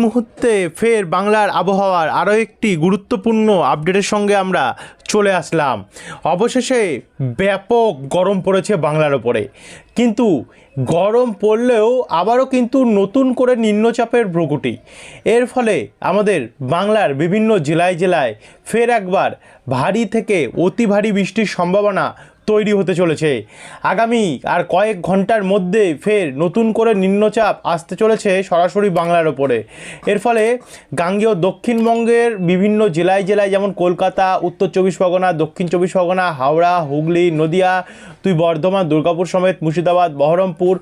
মুহূর্তে ফের বাংলার আবহাওয়ার আরও একটি গুরুত্বপূর্ণ আপডেটের সঙ্গে আমরা চলে আসলাম। অবশেষে ব্যাপক গরম পড়েছে বাংলার ওপরে, কিন্তু গরম পড়লেও আবারও কিন্তু নতুন করে নিম্নচাপের প্রকৃতি। এর ফলে আমাদের বাংলার বিভিন্ন জেলায় জেলায় ফের একবার ভারী থেকে অতি ভারী বৃষ্টির সম্ভাবনা তৈরি হতে চলেছে। আগামী আর কয়েক ঘন্টার মধ্যে ফের নতুন করে নিম্নচাপ আসতে চলেছে সরাসরি বাংলার ওপরে। এর ফলে গাঙ্গেয় দক্ষিণবঙ্গের বিভিন্ন জেলায় জেলায়, যেমন কলকাতা, উত্তর চব্বিশ পরগনা, দক্ষিণ চব্বিশ পরগনা, হাওড়া, হুগলি, নদিয়া, বর্ধমান, দুর্গাপুর সমেত মুর্শিদাবাদ, বহরমপুর,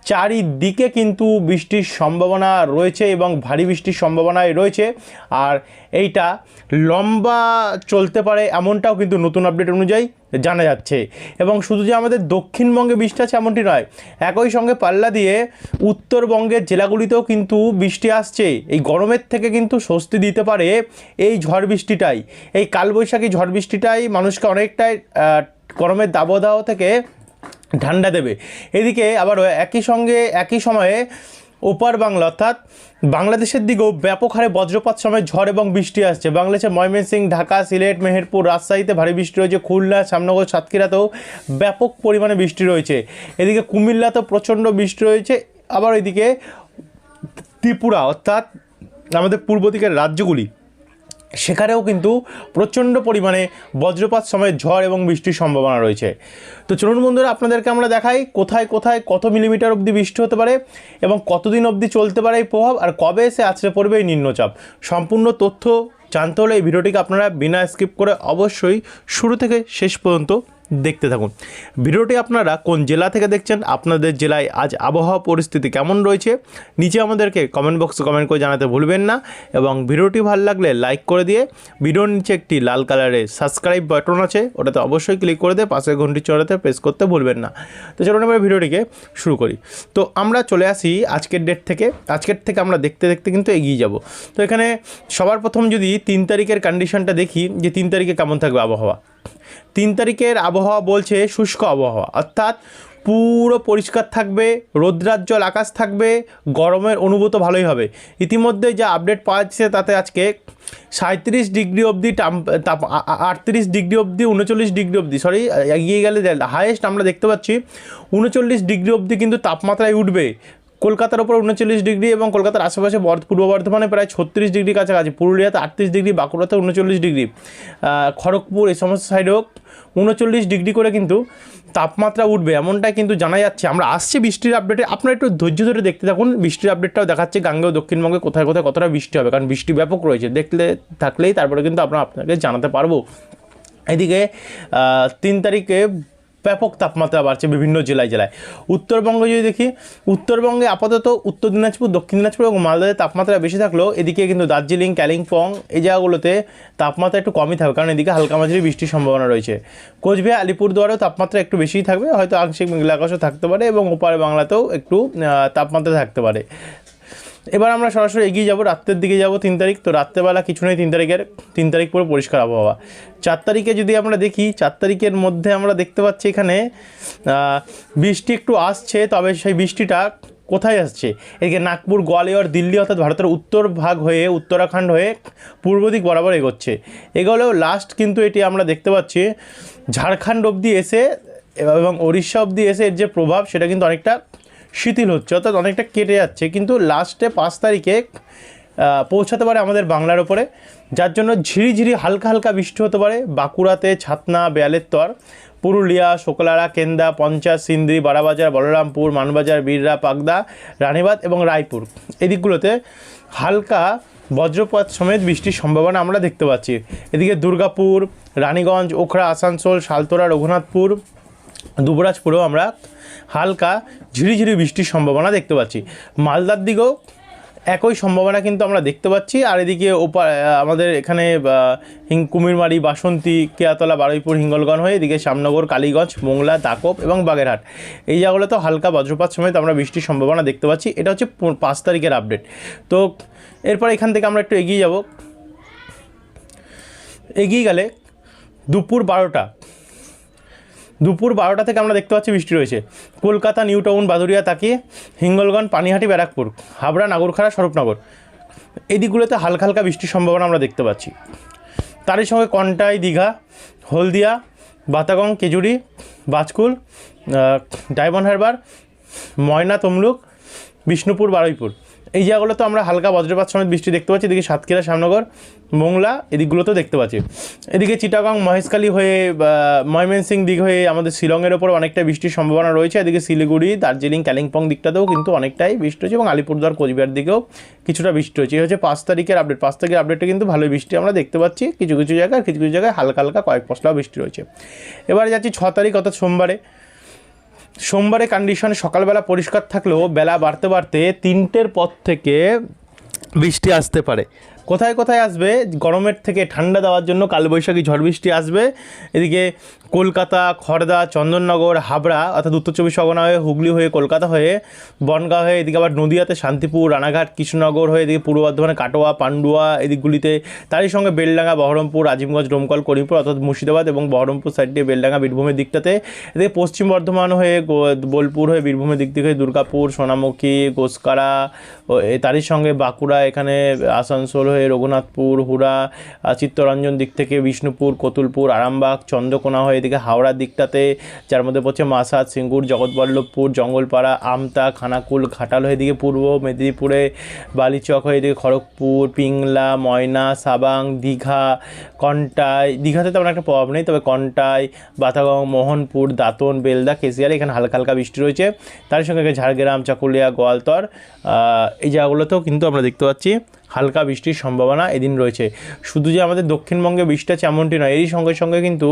চারিদিকে কিন্তু বৃষ্টির সম্ভাবনা রয়েছে এবং ভারী বৃষ্টির সম্ভাবনায় রয়েছে। আর এইটা লম্বা চলতে পারে এমনটাও কিন্তু নতুন আপডেট অনুযায়ী জানা যাচ্ছে। এবং শুধু যে আমাদের দক্ষিণবঙ্গে বৃষ্টি আছে এমনটি নয়, একই সঙ্গে পাল্লা দিয়ে উত্তরবঙ্গের জেলাগুলিতেও কিন্তু বৃষ্টি আসছে। এই গরমের থেকে কিন্তু স্বস্তি দিতে পারে এই ঝড় বৃষ্টিটাই, এই কালবৈশাখী ঝড় বৃষ্টিটাই মানুষকে অনেকটাই গরমের দাবদাহ থেকে ঠান্ডা দেবে। এদিকে আবার একই সময়ে ওপার বাংলা অর্থাৎ বাংলাদেশের দিকেও ব্যাপক হারে বজ্রপাত সময় ঝড় এবং বৃষ্টি আসছে। বাংলাদেশের ময়মনসিংহ, ঢাকা, সিলেট, মেহেরপুর, রাজশাহীতে ভারী বৃষ্টি রয়েছে। খুলনা, শ্যামনগর, সাতক্ষীরাতেও ব্যাপক পরিমাণে বৃষ্টি রয়েছে। এদিকে কুমিল্লাতেও প্রচণ্ড বৃষ্টি রয়েছে। আবার এদিকে ত্রিপুরা অর্থাৎ আমাদের পূর্ব দিকের রাজ্যগুলি, সেখানেও কিন্তু প্রচণ্ড পরিমাণে বজ্রপাত সময় ঝড় এবং বৃষ্টির সম্ভাবনা রয়েছে। তো চলুন বন্ধুরা, আপনাদেরকে আমরা দেখাই কোথায় কোথায় কত মিলিমিটার অবধি বৃষ্টি হতে পারে এবং কতদিন অবধি চলতে পারে এই প্রভাব, আর কবে এসে আছড়ে পড়বে এই নিম্নচাপ। সম্পূর্ণ তথ্য জানতে হলে এই ভিডিওটিকে আপনারা বিনা স্কিপ করে অবশ্যই শুরু থেকে শেষ পর্যন্ত দেখতে থাকুন। ভিডিওটি আপনারা কোন জেলা থেকে দেখছেন, আপনাদের জেলায় আজ আবহাওয়া পরিস্থিতি কেমন রয়েছে, নিচে আমাদেরকে কমেন্ট বক্সে কমেন্ট করে জানাতে ভুলবেন না। এবং ভিডিওটি ভালো লাগলে লাইক করে দিয়ে ভিডিওর নিচে একটি লাল কালারের সাবস্ক্রাইব বাটন আছে, ওটাতে অবশ্যই ক্লিক করে দিয়ে পাশের ঘন্টি চড়াতে প্রেস করতে ভুলবেন না। তো চলুন আমরা ভিডিওটিকে শুরু করি। তো আমরা চলে আসি আজকের ডেট থেকে। আজকের থেকে আমরা দেখতে দেখতে কিন্তু এগিয়ে যাব। তো এখানে সবার প্রথম যদি 3 তারিখের কন্ডিশনটা দেখি যে 3 তারিখে কেমন থাকবে আবহাওয়া। 3 তারিখের আবহাওয়া বলছে শুষ্ক আবহাওয়া, অর্থাৎ পুরো পরিষ্কার থাকবে, রৌদ্রাজ্জ্বল আকাশ থাকবে, গরমের অনুভূত ভালোই হবে। ইতিমধ্যে যা আপডেট পাওয়া যাচ্ছে তাতে আজকে 37 ডিগ্রি অবধি তাপ, 38 ডিগ্রি অবধি, 39 ডিগ্রি অবধি, এগিয়ে গেলে হায়েস্ট আমরা দেখতে পাচ্ছি 39 ডিগ্রি অবধি কিন্তু তাপমাত্রায় উঠবে। কলকাতার ওপর 39 ডিগ্রি এবং কলকাতার আশেপাশে পূর্ব বর্ধমানে প্রায় 36 ডিগ্রি কাছাকাছি, পুরুলিয়াতে 38 ডিগ্রি, বাঁকুড়াতে 39 ডিগ্রি, খড়গপুর এই সমস্ত সাইডেও 39 ডিগ্রি করে কিন্তু তাপমাত্রা উঠবে এমনটাই কিন্তু জানা যাচ্ছে। আমরা আসছি বৃষ্টির আপডেটে, আপনারা একটু ধৈর্য ধরে দেখতে থাকুন। বৃষ্টির আপডেটটাও দেখাচ্ছে গাঙ্গেয় দক্ষিণবঙ্গে কোথায় কোথায় কতটা বৃষ্টি হবে, কারণ বৃষ্টি ব্যাপক রয়েছে। থাকলেই তারপরে কিন্তু আপনাকে জানাতে পারবো। এদিকে 3 তারিখে ব্যাপক তাপমাত্রা বাড়ছে বিভিন্ন জেলায় জেলায়। উত্তরবঙ্গে যদি দেখি, উত্তরবঙ্গে আপাতত উত্তর দিনাজপুর, দক্ষিণ দিনাজপুর এবং মালদায় তাপমাত্রা বেশি থাকলেও এদিকে কিন্তু দার্জিলিং, কালিম্পং এই জায়গাগুলোতে তাপমাত্রা একটু কমই থাকবে, কারণ এদিকে হালকা মাঝারি বৃষ্টির সম্ভাবনা রয়েছে। কোচবিহার, আলিপুরদুয়ারেও তাপমাত্রা একটু বেশিই থাকবে, হয়তো আংশিক মেঘলা আকাশও থাকতে পারে এবং ওপারে বাংলাতেও একটু তাপমাত্রা থাকতে পারে। এবার আমরা সরাসরি এগিয়ে যাব, রাত্রের দিকে যাব 3 তারিখ। তো রাত্রেবেলা কিছু নেই 3 তারিখ পুরো পরিষ্কার আবহাওয়া। 4 তারিখে যদি আমরা দেখি, 4 তারিখের মধ্যে আমরা দেখতে পাচ্ছি এখানে বৃষ্টি একটু আসছে, তবে সেই বৃষ্টিটা কোথায় আসছে, এদিকে নাগপুর, গোয়ালিয়র, দিল্লি অর্থাৎ ভারতের উত্তর ভাগ হয়ে উত্তরাখণ্ড হয়ে পূর্ব দিক বরাবর এগোচ্ছে। এগোলেও লাস্ট কিন্তু এটি আমরা দেখতে পাচ্ছি ঝাড়খণ্ড অবধি এসে এবং ওড়িশা অবধি এসে এর যে প্রভাব সেটা কিন্তু অনেকটা শিথিল হচ্ছে, অর্থাৎ অনেকটা কেটে যাচ্ছে, কিন্তু লাস্টে 5 তারিখে পৌঁছাতে পারে আমাদের বাংলার ওপরে, যার জন্য ঝিরিঝিরি হালকা হালকা বৃষ্টি হতে পারে বাঁকুড়াতে, ছাতনা, বেয়ালেত্তর, পুরুলিয়া, শোকলারা, কেন্দা, পঞ্চাশ, সিন্দ্রি, বারাবাজার, বলরামপুর, মানবাজার, বীররা, পাগদা, রানীবাঁধ এবং রায়পুর এই দিকগুলোতে হালকা বজ্রপাত সমেত বৃষ্টির সম্ভাবনা আমরা দেখতে পাচ্ছি। এদিকে দুর্গাপুর, রানীগঞ্জ, ওখরা, আসানসোল, সালতোরা, রঘুনাথপুর, দুবরাজপুরেও আমরা হালকা ঝিরিঝিরি বৃষ্টির সম্ভাবনা দেখতে পাচ্ছি। মালদার দিকেও একই সম্ভাবনা কিন্তু আমরা দেখতে পাচ্ছি। আর এদিকে আমাদের এখানে কুমিরমারি, বাসন্তী, কেয়াতলা, বারুইপুর, হিঙ্গলগঞ্জ হয়ে এদিকে শ্যামনগর, কালীগঞ্জ, মোংলা, দাকপ এবং বাগেরহাট এই জায়গাগুলোতে হালকা বজ্রপাত সমেত আমরা বৃষ্টির সম্ভাবনা দেখতে পাচ্ছি। এটা হচ্ছে 5 তারিখের আপডেট। তো এরপর এখান থেকে আমরা একটু এগিয়ে যাব। এগিয়ে গেলে দুপুর 12টা থেকে আমরা দেখতে পাচ্ছি বৃষ্টি রয়েছে কলকাতা, নিউ টাউন, বাদুড়িয়া, তাকিয়ে, হিঙ্গলগঞ্জ, পানিহাটি, ব্যারাকপুর, হাবড়া, নাগরখাড়া, স্বরূপনগর, এই দিকগুলোতে হালকা হালকা বৃষ্টির সম্ভাবনা আমরা দেখতে পাচ্ছি। তারই সঙ্গে কন্টাই, দীঘা, হলদিয়া, বাতাগং, কেজুরি, বাজকুল, ডায়মন্ড হারবার, ময়না, তমলুক, বিষ্ণুপুর, বারুইপুর, এই জায়গাগুলোতে আমরা হালকা বজ্রপাত সমেত বৃষ্টি দেখতে পাচ্ছি। এদিকে সাতক্ষীরা, শ্যামনগর, মোংলা এদিকগুলোতেও দেখতে পাচ্ছি। এদিকে চিটাগং, মহেশখালী হয়ে ময়মনসিং দিক হয়ে আমাদের শিলংয়ের ওপর অনেকটা বৃষ্টির সম্ভাবনা রয়েছে। এদিকে শিলিগুড়ি, দার্জিলিং, কালিম্পং দিকটাতেও কিন্তু অনেকটাই বৃষ্টি হচ্ছে এবং আলিপুরদুয়ার, কোচবিহার দিকেও কিছুটা বৃষ্টি হচ্ছে। এই হচ্ছে 5 তারিখের আপডেট। 5 তারিখের আপডেটে কিন্তু ভালোই বৃষ্টি আমরা দেখতে পাচ্ছি। কিছু কিছু জায়গায় হালকা হালকা কয়েক পশলাও বৃষ্টি রয়েছে। এবারে যাচ্ছি 6 তারিখ অর্থাৎ সোমবারে কন্ডিশন সকালবেলা পরিষ্কার থাকলেও বেলা বাড়তে বাড়তে 3টের পর থেকে বৃষ্টি আসতে পারে। কোথায় কোথায় আসবে? গরমের থেকে ঠান্ডা দেওয়ার জন্য কালবৈশাখী ঝড় বৃষ্টি আসবে। এদিকে কলকাতা, খড়দা, চন্দননগর, হাবড়া অর্থাৎ উত্তর চব্বিশ পরগনা হয়ে হুগলি হয়ে কলকাতা হয়ে বনগাঁ হয়ে এদিকে আবার নদিয়াতে শান্তিপুর, রানাঘাট, কৃষ্ণনগর হয়ে এদিকে পূর্ব বর্ধমানে কাটোয়া, পান্ডুয়া এদিকগুলিতে, তারই সঙ্গে বেলডাঙ্গা, বহরমপুর, আজিমগঞ্জ, ডোমকল, করিমপুর অর্থাৎ মুর্শিদাবাদ এবং বহরমপুর সাইড দিয়ে বেলডাঙ্গা, বীরভূমের দিকটাতে, এদিকে পশ্চিম বর্ধমান হয়ে বোলপুর হয়ে বীরভূমের দিক থেকে দুর্গাপুর, সোনামুখী, গোসকারা, তারই সঙ্গে বাঁকুড়া, এখানে আসানসোল হয়ে রঘুনাথপুর, হুড়া, চিত্তরঞ্জন দিক থেকে বিষ্ণুপুর, কতুলপুর, আরামবাগ, চন্দ্রকোনা হয়ে এদিকে হাওড়ার দিকটাতে, যার মধ্যে পড়ছে মাসাদ, সিঙ্গুর, জগৎবল্লভপুর, জঙ্গলপাড়া, আমতা, খানাকুল, ঘাটাল হয়ে এদিকে পূর্ব মেদিনীপুরে, বালিচক হয়ে এদিকে খড়গপুর, পিংলা, ময়না, সাবাং, দীঘা, কন্টাই, দীঘাতে তেমন একটা প্রভাব নেই, তবে কন্টাই, বাতাগং, মোহনপুর, দাঁতন, বেলদা, কেশিয়ারি এখানে হালকা হালকা বৃষ্টি রয়েছে। তার সঙ্গে ঝাড়গ্রাম, চাকুলিয়া, গোয়ালতর এই জায়গাগুলোতেও কিন্তু আমরা দেখতে পাচ্ছি হালকা বৃষ্টির সম্ভাবনা এদিন রয়েছে। শুধু যে আমাদের দক্ষিণবঙ্গে বৃষ্টি আছে এমনটি নয়, এরই সঙ্গে সঙ্গে কিন্তু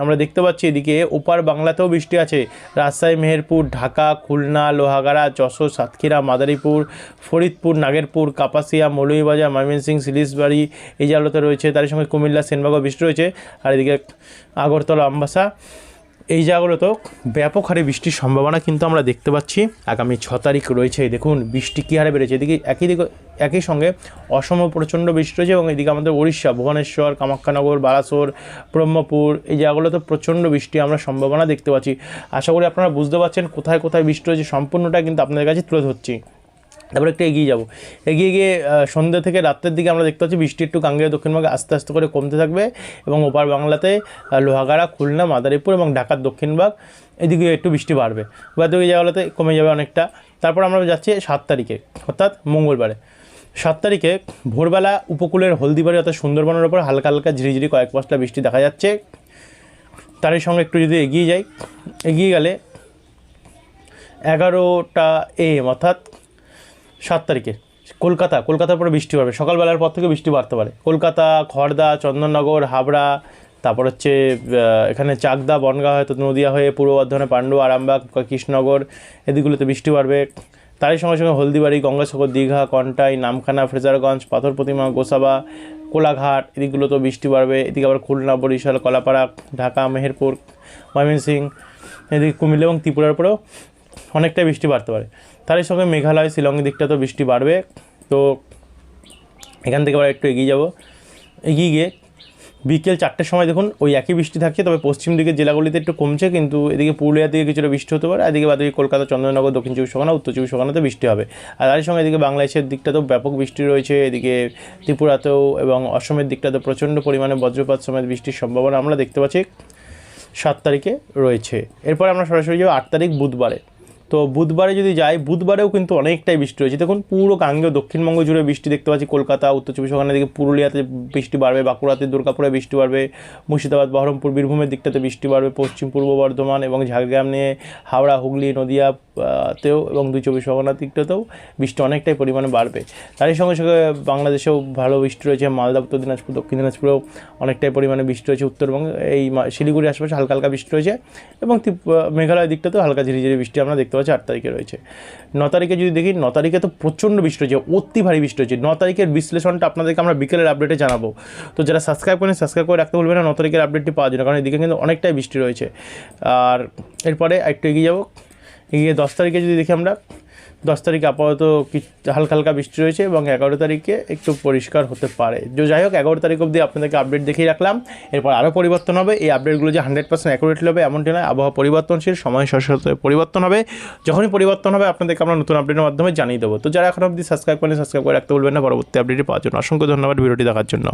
আমরা দেখতে পাচ্ছি এদিকে ওপার বাংলাতেও বৃষ্টি আছে। রাজশাহী, মেহেরপুর, ঢাকা, খুলনা, লোহাগাড়া, যশোর, সাতক্ষীরা, মাদারীপুর, ফরিদপুর, নাগেরপুর, কাপাসিয়া, মৌলভীবাজার, ময়মনসিংহ, সিলিসবাড়ি এই জায়গাগুলোতে রয়েছে। তার সঙ্গে কুমিল্লা, সেনবাগও বৃষ্টি রয়েছে। আর এদিকে আগরতলা, আমবাসা এই জায়গাগুলোতেও ব্যাপক হারে বৃষ্টির সম্ভাবনা কিন্তু আমরা দেখতে পাচ্ছি। আগামী 6 তারিখ রয়েছে। দেখুন বৃষ্টি কী হারে বেড়েছে। এদিকে একই সঙ্গে অসম প্রচণ্ড বৃষ্টি রয়েছে এবং এদিকে আমাদের উড়িষ্যা, ভুবনেশ্বর, কামাখ্যানগর, বালাসোর, ব্রহ্মপুর এই জায়গাগুলোতে প্রচণ্ড বৃষ্টি আমরা সম্ভাবনা দেখতে পাচ্ছি। আশা করি আপনারা বুঝতে পারছেন কোথায় কোথায় বৃষ্টি রয়েছে, সম্পূর্ণটা কিন্তু আপনাদের কাছে তুলে ধরছি। তারপরে একটু এগিয়ে যাব। এগিয়ে গিয়ে সন্ধ্যা থেকে রাত্রের দিকে আমরা দেখতে পাচ্ছি বৃষ্টি একটু গাঙ্গেয় দক্ষিণবঙ্গে আস্তে আস্তে করে কমতে থাকবে এবং ওপার বাংলাতে লোহাগাড়া, খুলনা, মাদারীপুর এবং ঢাকার দক্ষিণভাগ এদিকে একটু বৃষ্টি বাড়বে, বাদ ওই জায়গাগুলোতে কমে যাবে অনেকটা। তারপর আমরা যাচ্ছি 7 তারিখে অর্থাৎ মঙ্গলবারে। 7 তারিখে ভোরবেলা উপকূলের হলদিবাড়ি অর্থাৎ সুন্দরবনের ওপর হালকা হালকা ঝিরিঝিরি কয়েক পশলা বৃষ্টি দেখা যাচ্ছে। তারই সঙ্গে একটু যদি এগিয়ে যাই, এগিয়ে গেলে 11টা AM অর্থাৎ 7 তারিখে কলকাতার পরে বৃষ্টি পাবে। সকালবেলার পর থেকে বৃষ্টি বাড়তে পারে। কলকাতা, খড়দা, চন্দননগর, হাবড়া, তারপর হচ্ছে এখানে চাকদা, বনগাঁ হয়তো নদিয়া হয়ে পূর্ব বর্ধমানে পান্ডু, আরামবাগ, কৃষ্ণনগর এদিকগুলোতে বৃষ্টি বাড়বে। তারই সঙ্গে সঙ্গে হলদিবাড়ি, গঙ্গাসাগর, দীঘা, কন্টাই, নামখানা, ফ্রেজারগঞ্জ, পাথর প্রতিমা, গোসাবা, কোলাঘাট এদিকগুলোতেও বৃষ্টি বাড়বে। এদিকে আবার খুলনা, বরিশাল, কলাপাড়া, ঢাকা, মেহেরপুর, ময়মনসিংহ এদিকে কুমিল্লা এবং ত্রিপুরার উপরেও অনেকটাই বৃষ্টি বাড়তে পারে। তারই সঙ্গে মেঘালয়, শিলংয়ের দিকটাতেও বৃষ্টি বাড়বে। তো এখান থেকে আবার একটু এগিয়ে যাব। এগিয়ে গিয়ে বিকেল 4টের সময় দেখুন ওই একই বৃষ্টি থাকছে, তবে পশ্চিম দিকের জেলাগুলিতে একটু কমছে, কিন্তু এদিকে পুরুলিয়ার দিকে কিছুটা বৃষ্টি হতে পারে। এদিকে বাদ কলকাতা, চন্দননগর, দক্ষিণ চব্বিশ পরগনা, উত্তর চব্বিশ পরগনাতে বৃষ্টি হবে। আর তার সঙ্গে এদিকে বাংলাদেশের দিকটাতেও ব্যাপক বৃষ্টি রয়েছে। এদিকে ত্রিপুরাতেও এবং অসমের দিকটাতেও প্রচণ্ড পরিমাণে বজ্রপাত সমেত বৃষ্টির সম্ভাবনা আমরা দেখতে পাচ্ছি 7 তারিখে রয়েছে। এরপর আমরা সরাসরি যাবো 8 তারিখ বুধবারে। তো বুধবারে যদি যাই, বুধবারেও কিন্তু অনেকটাই বৃষ্টি রয়েছে। দেখুন পুরো গাঙ্গেয় দক্ষিণবঙ্গ জুড়ে বৃষ্টি দেখতে পাচ্ছি। কলকাতা, উত্তর চব্বিশ পরগনার দিকে পুরুলিয়াতে বৃষ্টি বাড়বে, বাঁকুড়াতে, দুর্গাপুরে বৃষ্টি বাড়বে, মুর্শিদাবাদ, বহরমপুর, বীরভূমের দিকটাতে বৃষ্টি বাড়বে, পশ্চিম পূর্ব বর্ধমান এবং ঝাড়গ্রাম নিয়ে হাওড়া, হুগলি, নদিয়াতেও এবং 2 চব্বিশ পরগনার দিকটাতেও বৃষ্টি অনেকটাই পরিমাণে বাড়বে। তারই সঙ্গে সঙ্গে বাংলাদেশেও ভালো বৃষ্টি রয়েছে। মালদা, উত্তর দিনাজপুর, দক্ষিণ দিনাজপুরেও অনেকটাই পরিমাণে বৃষ্টি রয়েছে। উত্তরবঙ্গে এই শিলিগুড়ির আশেপাশে হালকা হালকা বৃষ্টি রয়েছে এবং মেঘালয়ের দিকটাতেও হালকা ঝিরিঝিরি বৃষ্টি আমরা দেখতে পাচ্ছি 8 তারিখে রয়েছে। 9 তারিখে যদি দেখি, 9 তারিখে তো প্রচণ্ড বৃষ্টি রয়েছে, অতি ভারী বৃষ্টি রয়েছে। 9 তারিখের বিশ্লেষণটা আপনাদেরকে আমরা বিকেলের আপডেটে জানাবো। তো যারা সাবস্ক্রাইব করে রাখতে ভুলবেন না 9 তারিখের আপডেটটি পাওয়ার জন্য, কারণ এদিকে কিন্তু অনেকটাই বৃষ্টি রয়েছে। আর এরপরে একটু এগিয়ে যাবো। এগিয়ে 10 তারিখে যদি দেখি আমরা, 10 তারিখে আপাতত হালকা হালকা বৃষ্টি রয়েছে এবং 11 তারিখে একটু পরিষ্কার হতে পারে। যাই হোক 11 তারিখ অবধি আপনাদেরকে আপডেট দেখিয়ে রাখলাম। এরপর আরও পরিবর্তন হবে। এই আপডেটগুলো যে 100% অ্যাকুরেটলি হবে এমনটি নয়, আবহাওয়া পরিবর্তনশীল, সময়ের সাথে সাথে পরিবর্তন হবে। যখনই পরিবর্তন হবে আপনাদেরকে আমরা নতুন আপডেটের মাধ্যমে জানিয়ে দেবো। তো যারা এখন অবধি সাবস্ক্রাইব করেন সাবস্ক্রাইব করে রাখতে বলবেন না পরবর্তী আপডেটে পাওয়ার জন্য। অসংখ্য ধন্যবাদ ভিডিওটি দেখার জন্য।